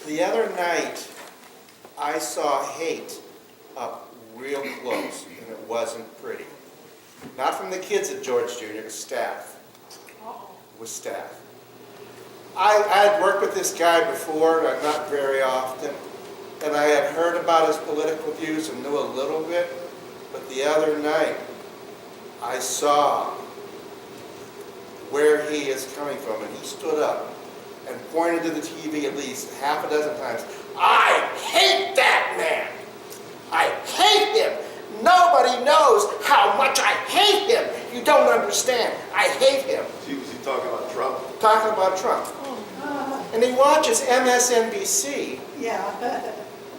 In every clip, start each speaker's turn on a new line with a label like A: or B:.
A: The other night, I saw hate up real close, and it wasn't pretty. Not from the kids at George Junior, it was staff. It was staff. I had worked with this guy before, not very often, and I had heard about his political views and knew a little bit, but the other night, I saw where he is coming from, and he stood up and pointed to the TV at least half a dozen times. I hate that man! I hate him! Nobody knows how much I hate him! You don't understand. I hate him.
B: Was he talking about Trump?
A: Talking about Trump. And he watches MSNBC.
C: Yeah.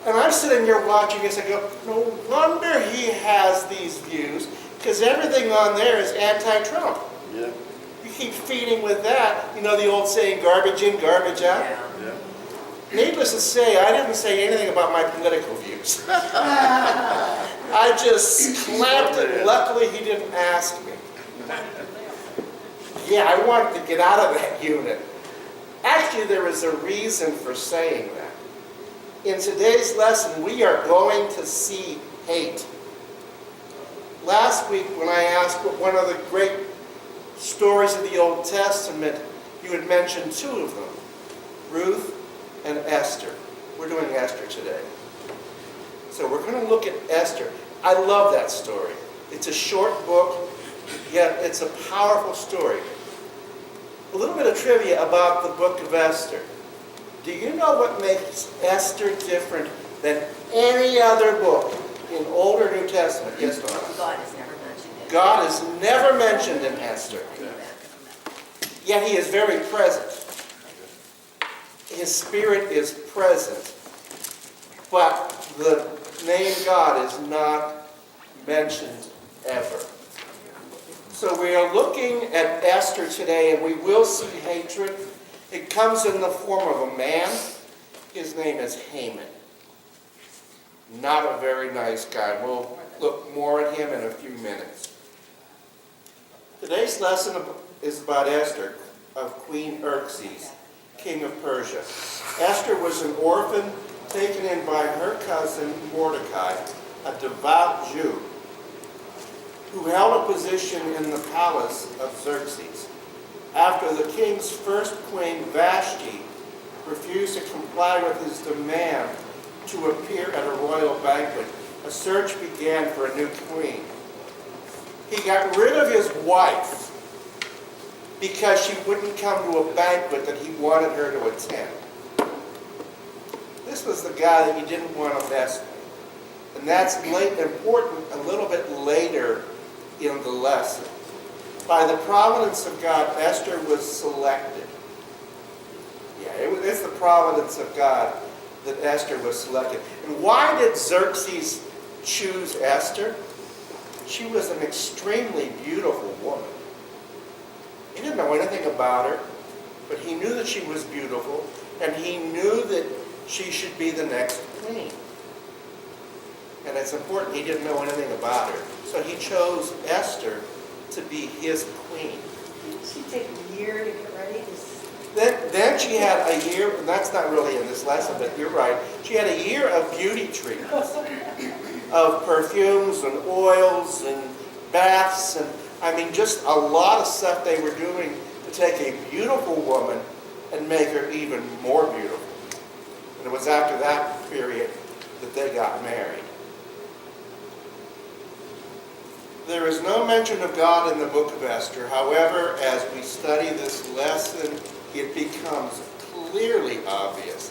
A: And I'm sitting here watching this, I go, no wonder he has these views, because everything on there is anti-Trump.
B: Yeah.
A: You keep feeding with that. You know the old saying, garbage in, garbage out?
B: Yeah.
A: Needless to say, I didn't say anything about my political views. I just clamped it. Luckily, he didn't ask me. Yeah, I wanted to get out of that unit. Actually, there is a reason for saying that. In today's lesson, we are going to see hate. Last week, when I asked what one of the great stories of the Old Testament, you had mentioned two of them, Ruth and Esther. We're doing Esther today. So we're going to look at Esther. I love that story. It's a short book, yet it's a powerful story. A little bit of trivia about the book of Esther. Do you know what makes Esther different than any other book in Old or New Testament? Yes, Donna?
D: God is never mentioned in
A: God is never mentioned in Esther. Yet he is very present. His spirit is present. But the name God is not mentioned ever. So we are looking at Esther today, and we will see hatred. It comes in the form of a man. His name is Haman. Not a very nice guy. We'll look more at him in a few minutes. Today's lesson is about Esther, of Queen Xerxes, king of Persia. Esther was an orphan taken in by her cousin Mordecai, a devout Jew, who held a position in the palace of Xerxes. After the king's first queen, Vashti, refused to comply with his demand to appear at a royal banquet, a search began for a new queen. He got rid of his wife because she wouldn't come to a banquet that he wanted her to attend. This was the guy that he didn't want to mess with. And that's important a little bit later in the lesson. By the providence of God, Esther was selected. Yeah, it's the providence of God that Esther was selected. And why did Xerxes choose Esther? She was an extremely beautiful woman. He didn't know anything about her, but he knew that she was beautiful, and he knew that she should be the next queen. And it's important, he didn't know anything about her. So he chose Esther to be his queen.
C: Did she take a year to get ready?
A: Then she had a year, and that's not really in this lesson, but you're right. She had a year of beauty treatments, of perfumes and oils and baths, and I mean just a lot of stuff they were doing to take a beautiful woman and make her even more beautiful. And it was after that period that they got married. There is no mention of God in the book of Esther. However, as we study this lesson, it becomes clearly obvious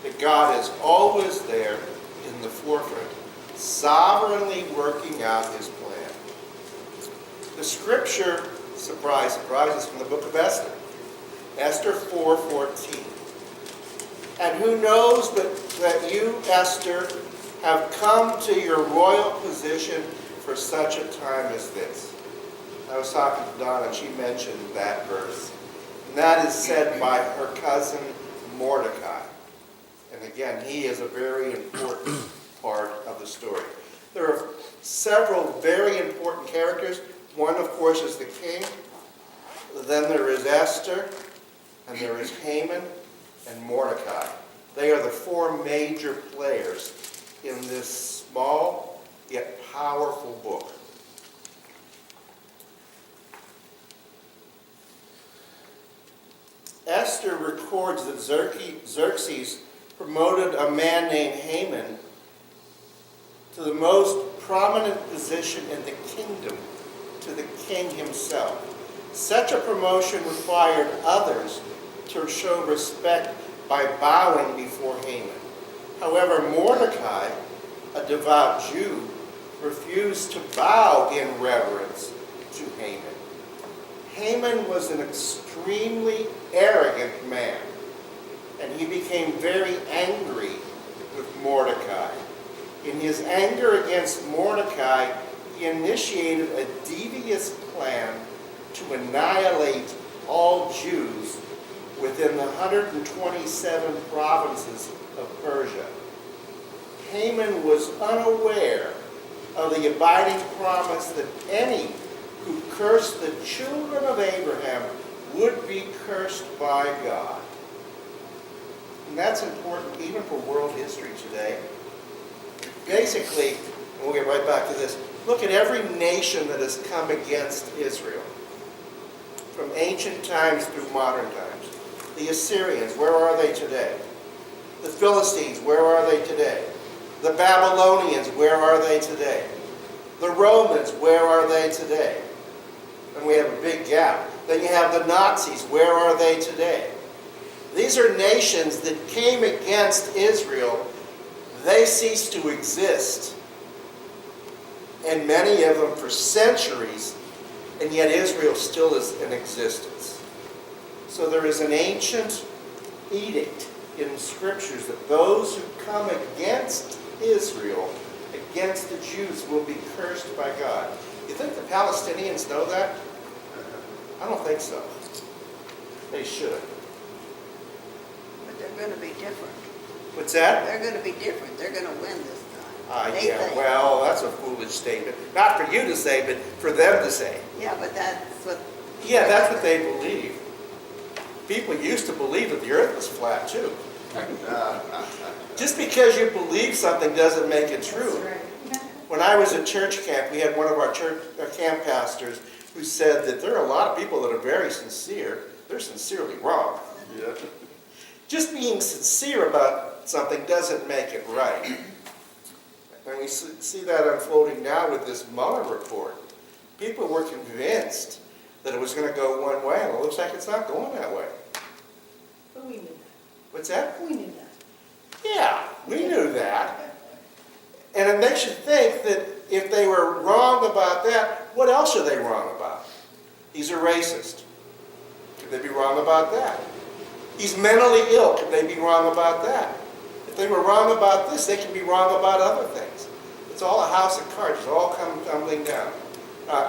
A: that God is always there in the forefront, sovereignly working out his plan. The scripture, surprise, surprise, is from the book of Esther. Esther 4:14. And who knows but that you, Esther, have come to your royal position for such a time as this. I was talking to Donna, and she mentioned that verse. And that is said by her cousin Mordecai. And again, he is a very important part of the story. There are several very important characters. One, of course, is the king. Then there is Esther, and there is Haman and Mordecai. They are the four major players in this small yet powerful book. Esther records that Xerxes promoted a man named Haman to the most prominent position in the kingdom, to the king himself. Such a promotion required others to show respect by bowing before Haman. However, Mordecai, a devout Jew, refused to bow in reverence to Haman. Haman was an extremely arrogant man, and he became very angry with Mordecai. In his anger against Mordecai, he initiated a devious plan to annihilate all Jews within the 127 provinces of Persia. Haman was unaware of the abiding promise that any who cursed the children of Abraham would be cursed by God. And that's important even for world history today. Basically, and we'll get right back to this, look at every nation that has come against Israel, from ancient times through modern times. The Assyrians, where are they today? The Philistines, where are they today? The Babylonians, where are they today? The Romans, where are they today? And we have a big gap. Then you have the Nazis, where are they today? These are nations that came against Israel. They ceased to exist, and many of them for centuries, and yet Israel still is in existence. So there is an ancient edict in scriptures that those who come against Israel, against the Jews, will be cursed by God. You think the Palestinians know that? I don't think so. They should.
B: But they're going to be different.
A: What's that?
B: They're going to be different. They're going to win this time. They
A: Yeah,
B: think.
A: well, that's a foolish statement. Not for you to say, but for them to say.
B: Yeah, but that's what...
A: Yeah, that's what they believe. People used to believe that the earth was flat, too. Just because you believe something doesn't make it true.
C: That's right.
A: When I was at church camp, we had one of our church camp pastors who said that there are a lot of people that are very sincere. They're sincerely wrong.
D: Yeah.
A: Just being sincere about something doesn't make it right. And we see that unfolding now with this Mueller report. People were convinced that it was going to go one way, and it looks like it's not going that way.
C: But we knew that.
A: What's that?
C: We knew that.
A: Yeah, we knew that. And it makes you think that if they were wrong about that, what else are they wrong about? He's a racist. Could they be wrong about that? He's mentally ill. Could they be wrong about that? If they were wrong about this, they can be wrong about other things. It's all a house of cards. It's all come tumbling down.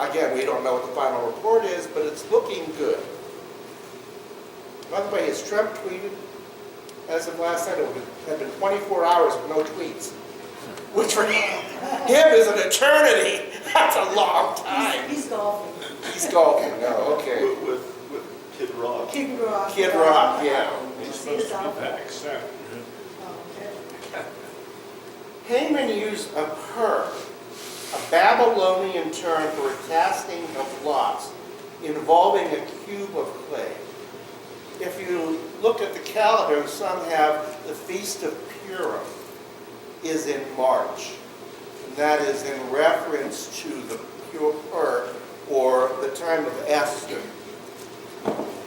A: Again, we don't know what the final report is, but it's looking good. By the way, has Trump tweeted? As of last night, it had been 24 hours with no tweets. Which for him is an eternity. That's a long time.
C: He's golfing.
A: He's golfing. No, okay.
D: With Kid Rock.
C: Kid Rock.
A: Kid Rock, yeah.
E: He's
C: See his
E: supposed to be
C: outfit?
E: back soon.
C: Oh, okay.
A: Haman used a pur, a Babylonian term for a casting of lots involving a cube of clay. If you look at the calendar, some have the Feast of Purim is in March. And that is in reference to the pur, or the time of Esther.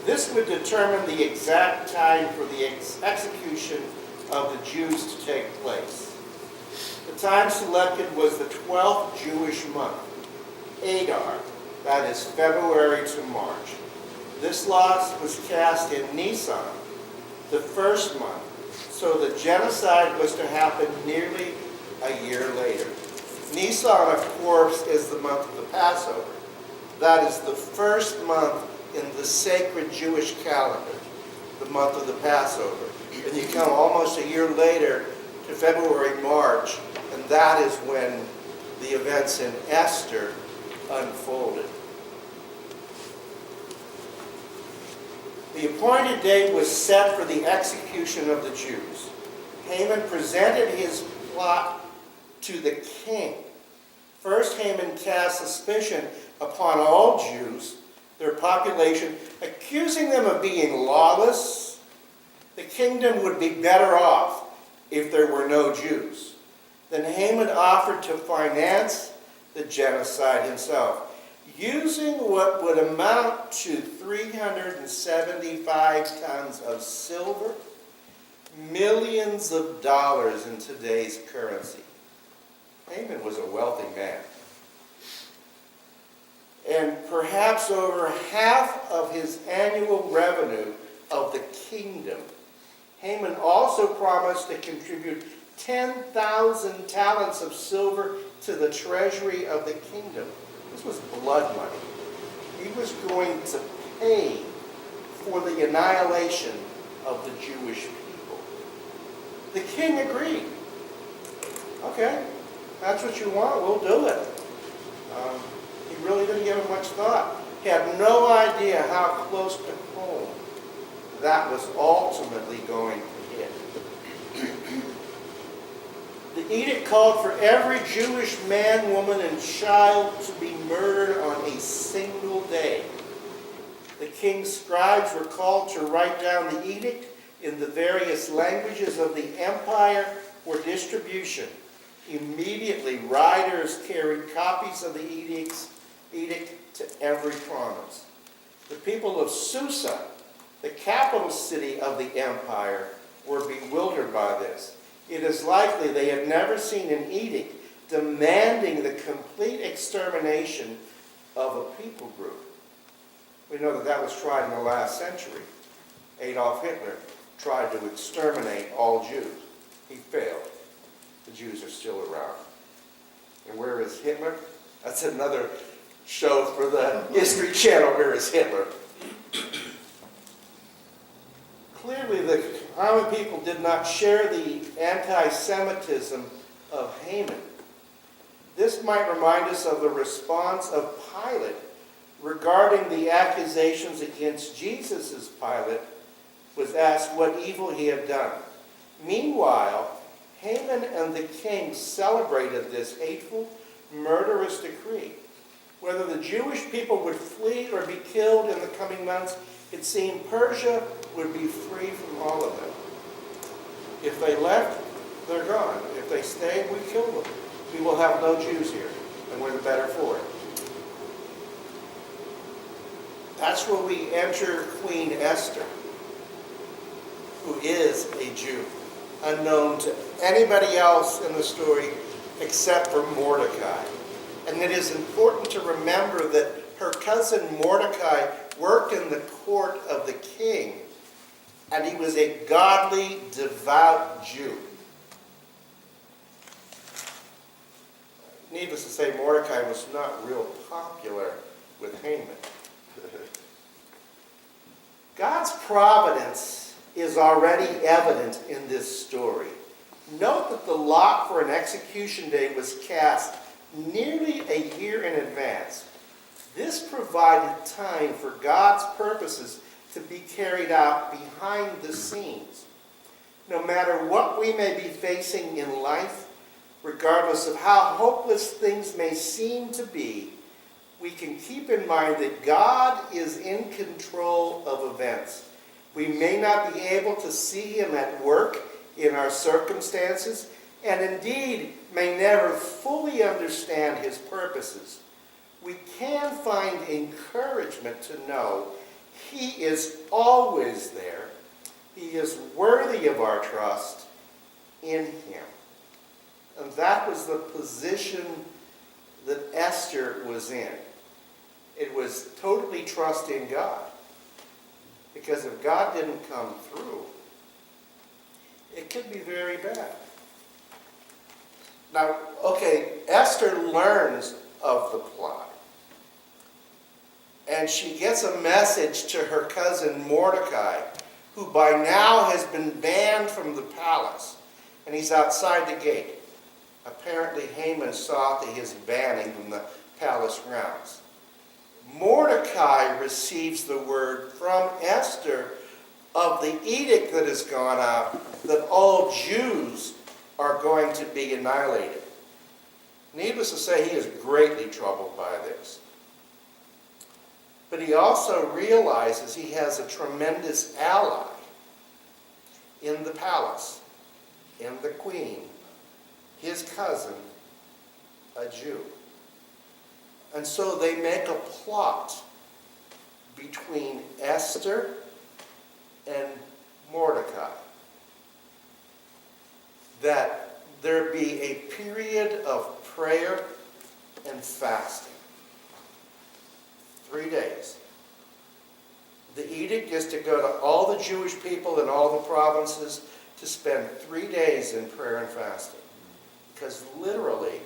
A: This would determine the exact time for the execution of the Jews to take place. The time selected was the 12th Jewish month, Adar, that is February to March. This lot was cast in Nisan, the first month, so the genocide was to happen nearly a year later. Nisan, of course, is the month of the Passover. That is the first month in the sacred Jewish calendar, the month of the Passover. And you come almost a year later to February, March, and that is when the events in Esther unfolded. The appointed date was set for the execution of the Jews. Haman presented his plot to the king. First, Haman cast suspicion upon all Jews, their population, accusing them of being lawless. The kingdom would be better off if there were no Jews. Then Haman offered to finance the genocide himself, using what would amount to 375 tons of silver, millions of dollars in today's currency. Haman was a wealthy man. And perhaps over half of his annual revenue of the kingdom. Haman also promised to contribute 10,000 talents of silver to the treasury of the kingdom. This was blood money. He was going to pay for the annihilation of the Jewish people. The king agreed. Okay, that's what you want, we'll do it. He really didn't give it much thought. He had no idea how close to home that was ultimately going to hit. The edict called for every Jewish man, woman, and child to be murdered on a single day. The king's scribes were called to write down the edict in the various languages of the empire for distribution. Immediately, riders carried copies of the edict to every province. The people of Susa, the capital city of the empire, were bewildered by this. It is likely they had never seen an edict demanding the complete extermination of a people group. We know that that was tried in the last century. Adolf Hitler tried to exterminate all Jews. He failed. The Jews are still around. And where is Hitler? That's another show for the History Channel. Where is Hitler? Clearly, the common people did not share the anti-Semitism of Haman. This might remind us of the response of Pilate regarding the accusations against Jesus as Pilate was asked what evil he had done. Meanwhile, Haman and the king celebrated this hateful, murderous decree. Whether the Jewish people would flee or be killed in the coming months, it seemed Persia would be free from all of them. If they left, they're gone. If they stayed, we kill them. We will have no Jews here, and we're the better for it. That's where we enter Queen Esther, who is a Jew, unknown to anybody else in the story except for Mordecai. And it is important to remember that her cousin Mordecai worked in the court of the king, and he was a godly, devout Jew. Needless to say, Mordecai was not real popular with Haman. God's providence is already evident in this story. Note that the lot for an execution day was cast nearly a year in advance. This provided time for God's purposes to be carried out behind the scenes. No matter what we may be facing in life, regardless of how hopeless things may seem to be, we can keep in mind that God is in control of events. We may not be able to see him at work in our circumstances, and indeed may never fully understand his purposes. We can find encouragement to know he is always there. He is worthy of our trust in him. And that was the position that Esther was in. It was totally trusting God. Because if God didn't come through, it could be very bad. Now, okay, Esther learns of the plot. And she gets a message to her cousin Mordecai, who by now has been banned from the palace. And he's outside the gate. Apparently, Haman saw to his banning from the palace grounds. Mordecai receives the word from Esther of the edict that has gone out that all all Jews are going to be annihilated. Needless to say, he is greatly troubled by this. But he also realizes he has a tremendous ally in the palace, in the queen, his cousin, a Jew. And so they make a plot between Esther and Mordecai, that there be a period of prayer and fasting. 3 days. The edict is to go to all the Jewish people in all the provinces to spend 3 days in prayer and fasting. Because literally,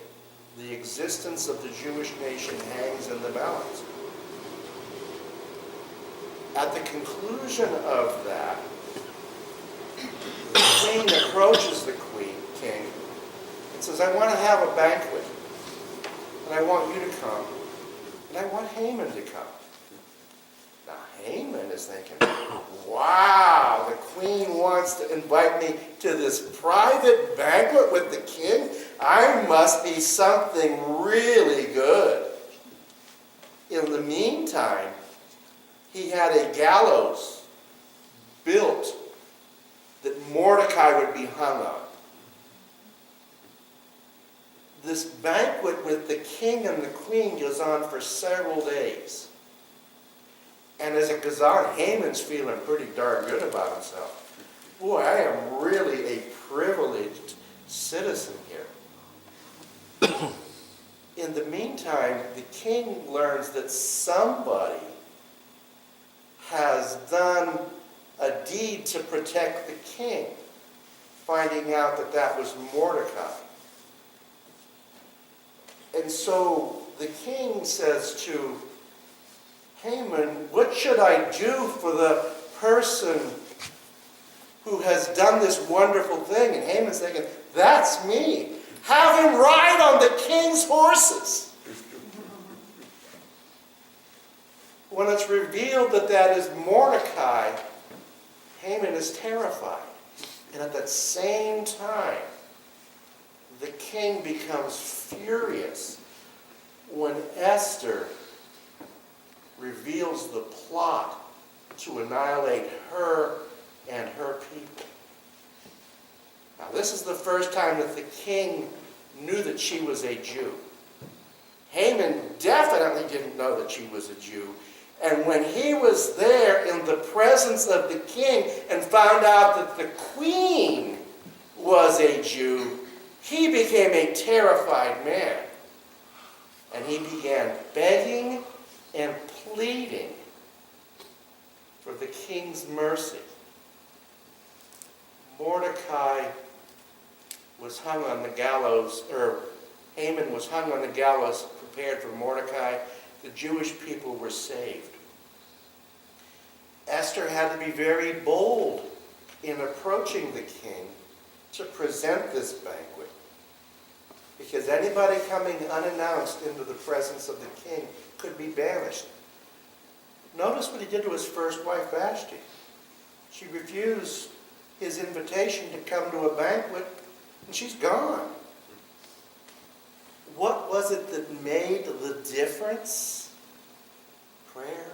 A: the existence of the Jewish nation hangs in the balance. At the conclusion of that, the king approaches the king and says, I want to have a banquet, and I want you to come, and I want Haman to come. Now Haman is thinking, wow, the queen wants to invite me to this private banquet with the king? I must be something really good. In the meantime, he had a gallows built that Mordecai would be hung on. This banquet with the king and the queen goes on for several days. And as it goes on, Haman's feeling pretty darn good about himself. Boy, I am really a privileged citizen here. In the meantime, the king learns that somebody has done a deed to protect the king, finding out that that was Mordecai. And so the king says to Haman, what should I do for the person who has done this wonderful thing? And Haman's thinking, that's me. Have him ride on the king's horses. When it's revealed that that is Mordecai, Haman is terrified. And at that same time, the king becomes furious when Esther reveals the plot to annihilate her and her people. Now, this is the first time that the king knew that she was a Jew. Haman definitely didn't know that she was a Jew. And when he was there in the presence of the king and found out that the queen was a Jew, he became a terrified man. And he began begging and pleading for the king's mercy. Mordecai was hung on the gallows, or Haman was hung on the gallows prepared for Mordecai. The Jewish people were saved. Esther had to be very bold in approaching the king to present this banquet, because anybody coming unannounced into the presence of the king could be banished. Notice what he did to his first wife, Vashti. She refused his invitation to come to a banquet, and she's gone. What was it that made the difference? Prayer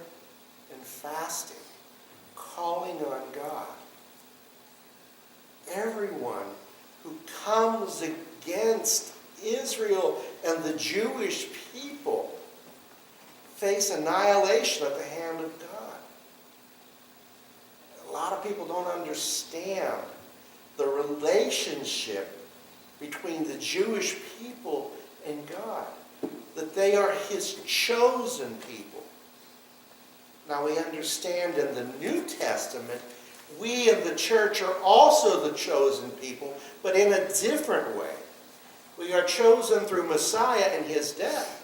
A: and fasting, calling on God. Everyone who comes against Israel and the Jewish people face annihilation at the hand of God. A lot of people don't understand the relationship between the Jewish people and God, that they are his chosen people. Now we understand in the New Testament, we in the church are also the chosen people, but in a different way. We are chosen through Messiah and his death.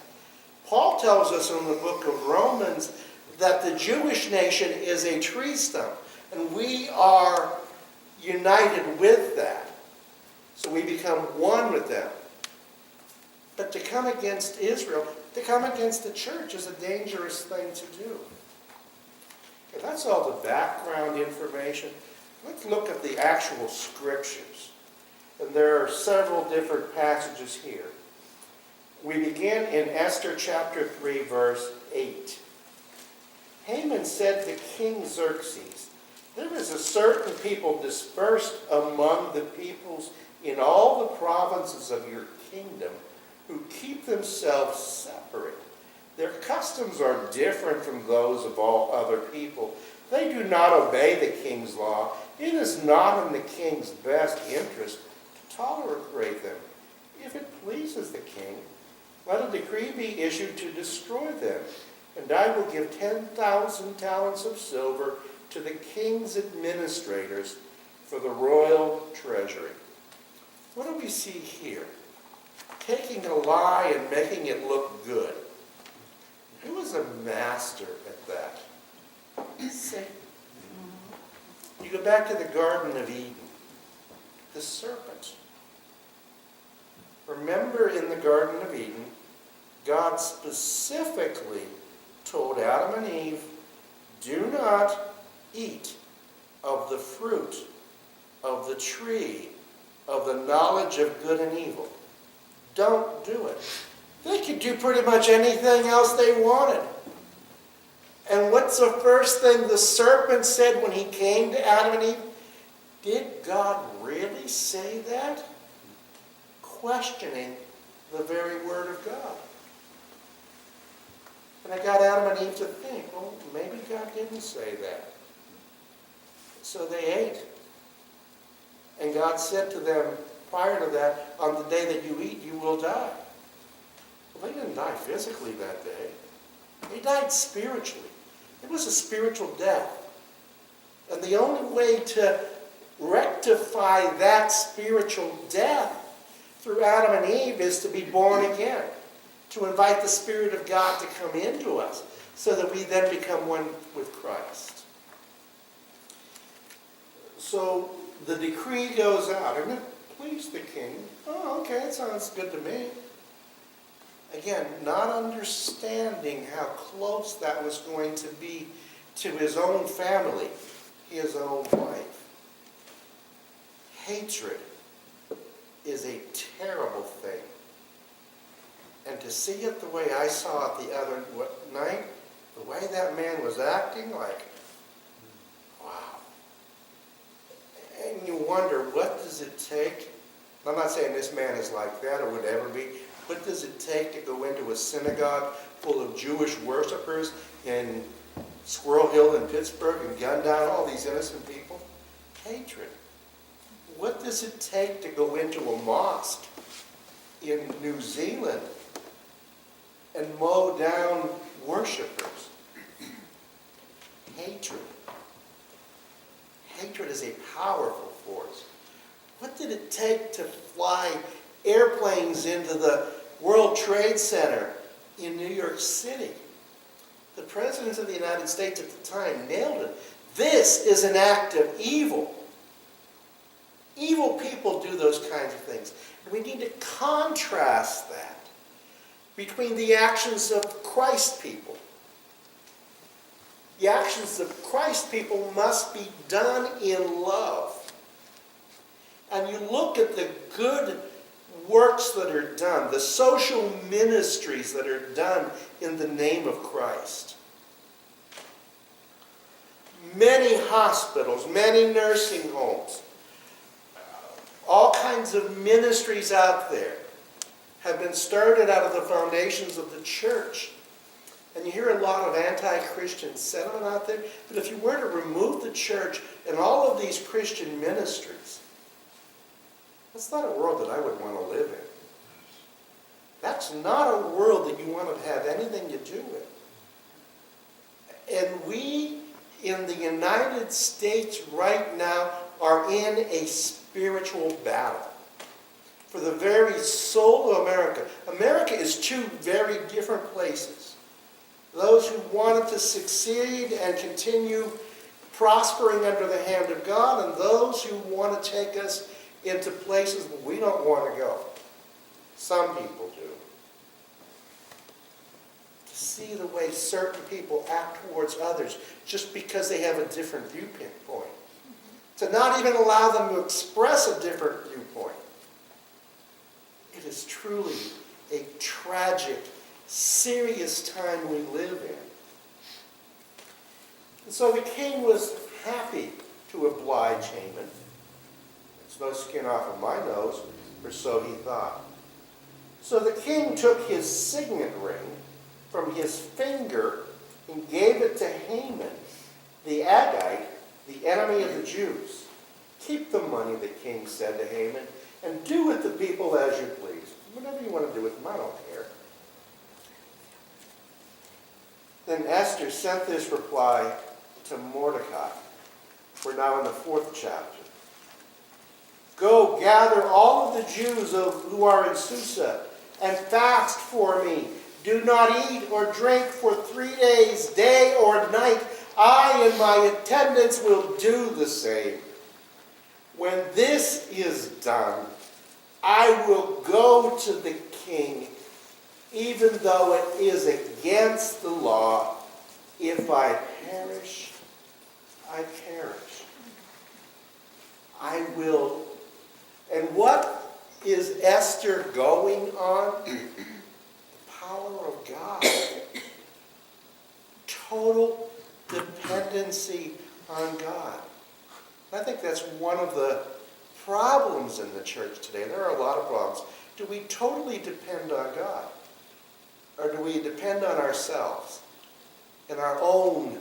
A: Paul tells us in the book of Romans that the Jewish nation is a tree stump, and we are united with that. So we become one with them. But to come against Israel, to come against the church is a dangerous thing to do. Okay, that's all the background information. Let's look at the actual scriptures. And there are several different passages here. We begin in Esther chapter 3, verse 8. Haman said to King Xerxes, "There is a certain people dispersed among the peoples in all the provinces of your kingdom who keep themselves separate. Their customs are different from those of all other people. They do not obey the king's law. It is not in the king's best interest to tolerate them. If it pleases the king, let a decree be issued to destroy them, and I will give 10,000 talents of silver to the king's administrators for the royal treasury." What do we see here? Taking a lie and making it look good. Who is a master at that? Satan. You go back to the Garden of Eden. The serpent. Remember, in the Garden of Eden, God specifically told Adam and Eve, "Do not eat of the fruit of the tree of the knowledge of good and evil." Don't do it. They could do pretty much anything else they wanted. And what's the first thing the serpent said when he came to Adam and Eve? Did God really say that? Questioning the very word of God. And I got Adam and Eve to think, well, maybe God didn't say that. So they ate. And God said to them prior to that, "On the day that you eat, you will die." Well, they didn't die physically that day. They died spiritually. It was a spiritual death. And the only way to rectify that spiritual death through Adam and Eve is to be born again, to invite the Spirit of God to come into us so that we then become one with Christ. So the decree goes out, and it pleased the king. Oh, okay, that sounds good to me. Again, not understanding how close that was going to be to his own family, his own wife. Hatred is a terrible thing. And to see it the way I saw it the other night, the way that man was acting, like, wow. And you wonder, what does it take? I'm not saying this man is like that or would ever be. What does it take to go into a synagogue full of Jewish worshipers in Squirrel Hill in Pittsburgh and gun down all these innocent people? Hatred. What does it take to go into a mosque in New Zealand and mow down worshipers? Hatred. Hatred is a powerful force. What did it take to fly airplanes into the World Trade Center in New York City? The President of the United States at the time nailed it. This is an act of evil. Evil people do those kinds of things. And we need to contrast that between the actions of Christ people. The actions of Christ people must be done in love. And you look at the good works that are done, the social ministries that are done in the name of Christ. Many hospitals, many nursing homes, all kinds of ministries out there have been started out of the foundations of the church. And you hear a lot of anti-Christian sentiment out there. But if you were to remove the church and all of these Christian ministries, that's not a world that I would want to live in. That's not a world that you want to have anything to do with. And we in the United States right now are in a spiritual battle for the very soul of America. America is two very different places. Those who wanted to succeed and continue prospering under the hand of God, and those who want to take us into places where we don't want to go. Some people do. To see the way certain people act towards others just because they have a different viewpoint. To not even allow them to express a different viewpoint. is truly a tragic, serious time we live in. And so the king was happy to oblige Haman. It's no skin off of my nose, or so he thought. So the king took his signet ring from his finger and gave it to Haman, the Agagite, the enemy of the Jews. Keep the money, the king said to Haman, and do with the people as you please. Whatever you want to do with them, I don't care. Then Esther sent this reply to Mordecai. We're now in the 4th chapter. Go, gather all of the Jews who are in Susa, and fast for me. Do not eat or drink for 3 days, day or night. I and my attendants will do the same. When this is done, I will go to the king, even though it is against the law. If I perish, I perish. I will. And what is Esther going on? The power of God. Total dependency on God. I think that's one of the problems in the church today. There are a lot of problems. Do we totally depend on God? Or do we depend on ourselves and our own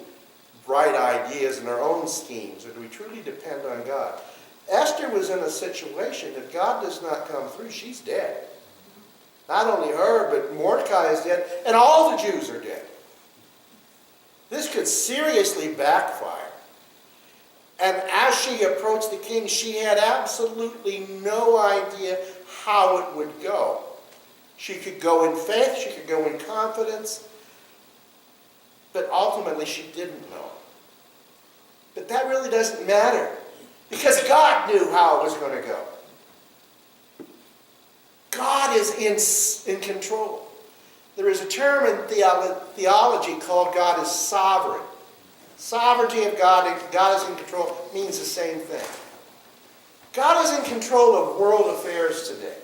A: bright ideas and our own schemes? Or do we truly depend on God? Esther was in a situation, if God does not come through, she's dead. Not only her, but Mordecai is dead, and all the Jews are dead. This could seriously backfire. And as she approached the king, she had absolutely no idea how it would go. She could go in faith, she could go in confidence, but ultimately she didn't know. But that really doesn't matter, because God knew how it was going to go. God is in control. There is a term in theology called God is sovereign. Sovereignty of God, and God is in control, means the same thing. God is in control of world affairs today.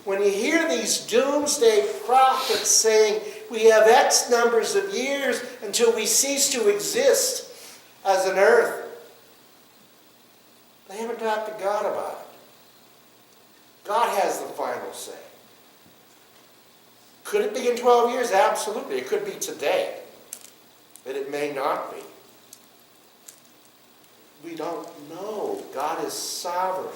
A: When you hear these doomsday prophets saying we have X numbers of years until we cease to exist as an earth, they haven't talked to God about it. God has the final say. Could it be in 12 years? Absolutely. It could be today. But it may not be. We don't know. God is sovereign.